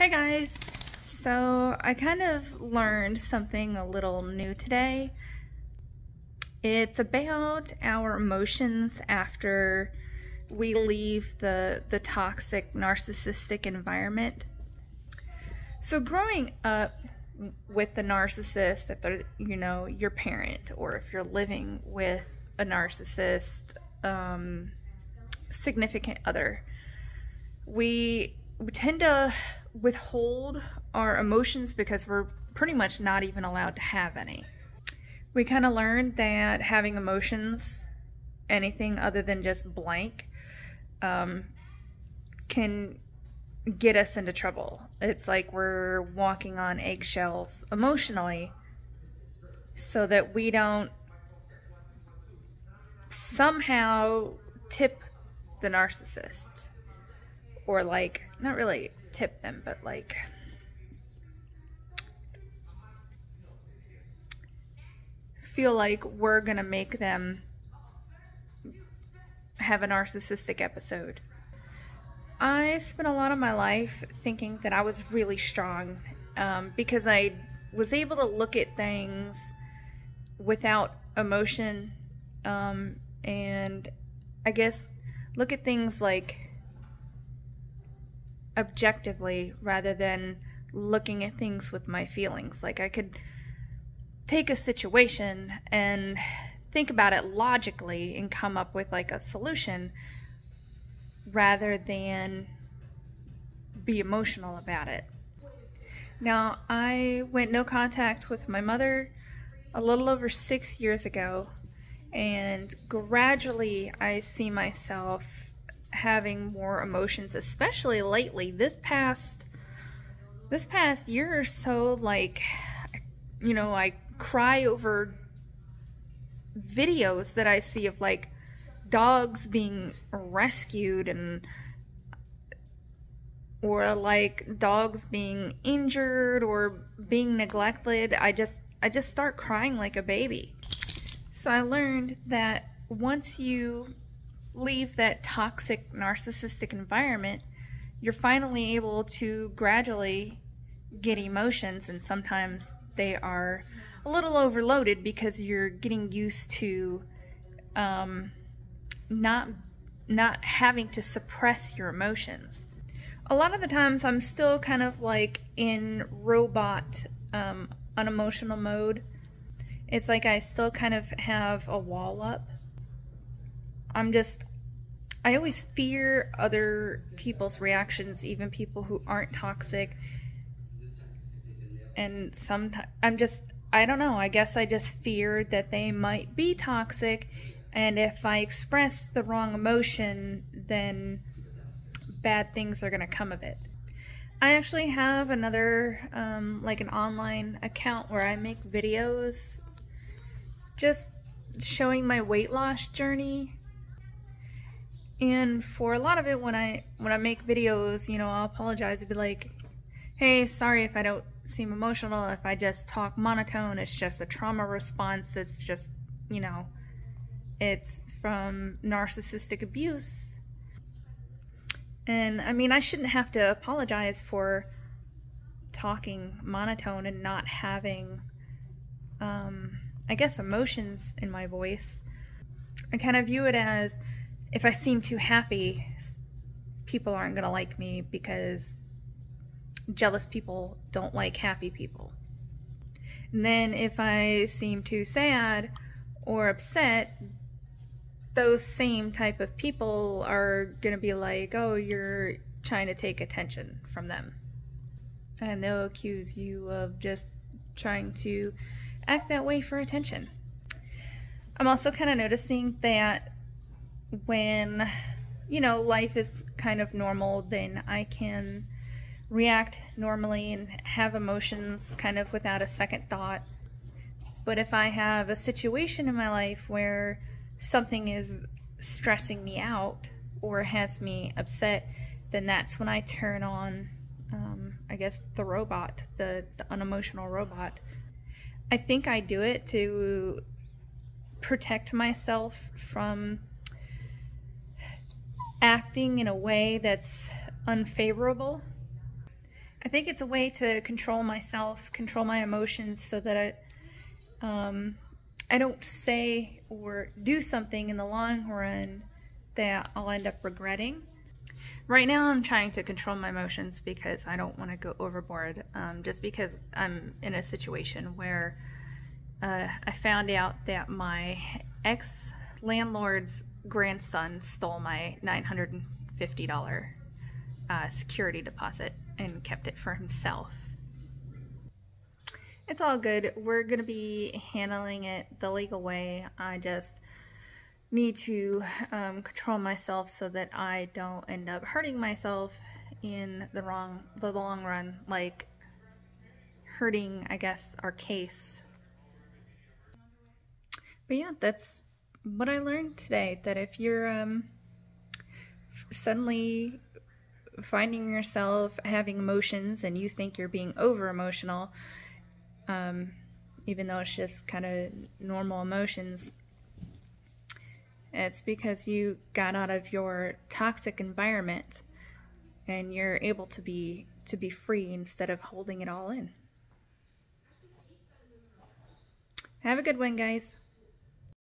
Hey guys! So I kind of learned something a little new today. It's about our emotions after we leave the toxic narcissistic environment. So growing up with the narcissist, if they're, your parent, or if you're living with a narcissist, significant other, we tend to withhold our emotions because we're pretty much not even allowed to have any. We kind of learned that having emotions, anything other than just blank, can get us into trouble. It's like we're walking on eggshells emotionally so that we don't somehow tip the narcissist, or like, not really tip them, but like feel like we're gonna make them have a narcissistic episode. I spent a lot of my life thinking that I was really strong because I was able to look at things without emotion, and I guess look at things like objectively rather than looking at things with my feelings. Like I could take a situation and think about it logically and come up with like a solution rather than be emotional about it. Now, I went no contact with my mother a little over 6 years ago, and gradually I see myself having more emotions, especially lately. This past year or so, like, I cry over videos that I see of like dogs being rescued or like dogs being injured or being neglected. I just start crying like a baby. So I learned that once you leave that toxic narcissistic environment, you're finally able to gradually get emotions, and sometimes they are a little overloaded because you're getting used to not having to suppress your emotions. A lot of the times I'm still kind of like in robot unemotional mode. It's like I still kind of have a wall up. I always fear other people's reactions, even people who aren't toxic. And sometimes I don't know, I guess I just fear that they might be toxic, and if I express the wrong emotion, then bad things are gonna come of it. I actually have another, like an online account where I make videos just showing my weight loss journey. And for a lot of it, when I make videos, I'll apologize and be like, hey, sorry if I don't seem emotional, if I just talk monotone, it's just a trauma response, it's just, it's from narcissistic abuse. And I mean, I shouldn't have to apologize for talking monotone and not having, I guess, emotions in my voice. I kind of view it as, if I seem too happy, people aren't gonna like me because jealous people don't like happy people. And then if I seem too sad or upset, those same type of people are gonna be like, oh, you're trying to take attention from them. And they'll accuse you of just trying to act that way for attention. I'm also kind of noticing that when, life is kind of normal, then I can react normally and have emotions kind of without a second thought. But if I have a situation in my life where something is stressing me out or has me upset, then that's when I turn on, I guess, the robot, the unemotional robot. I think I do it to protect myself from acting in a way that's unfavorable. I think it's a way to control myself, control my emotions, so that I don't say or do something in the long run that I'll end up regretting. Right now I'm trying to control my emotions because I don't want to go overboard, just because I'm in a situation where I found out that my ex-landlord's grandson stole my $950 security deposit and kept it for himself. It's all good. We're going to be handling it the legal way. I just need to control myself so that I don't end up hurting myself in the long run, like hurting, I guess, our case. But yeah, that's what I learned today, that if you're suddenly finding yourself having emotions and you think you're being over emotional, even though it's just kind of normal emotions, it's because you got out of your toxic environment and you're able to be free instead of holding it all in. Have a good one, guys.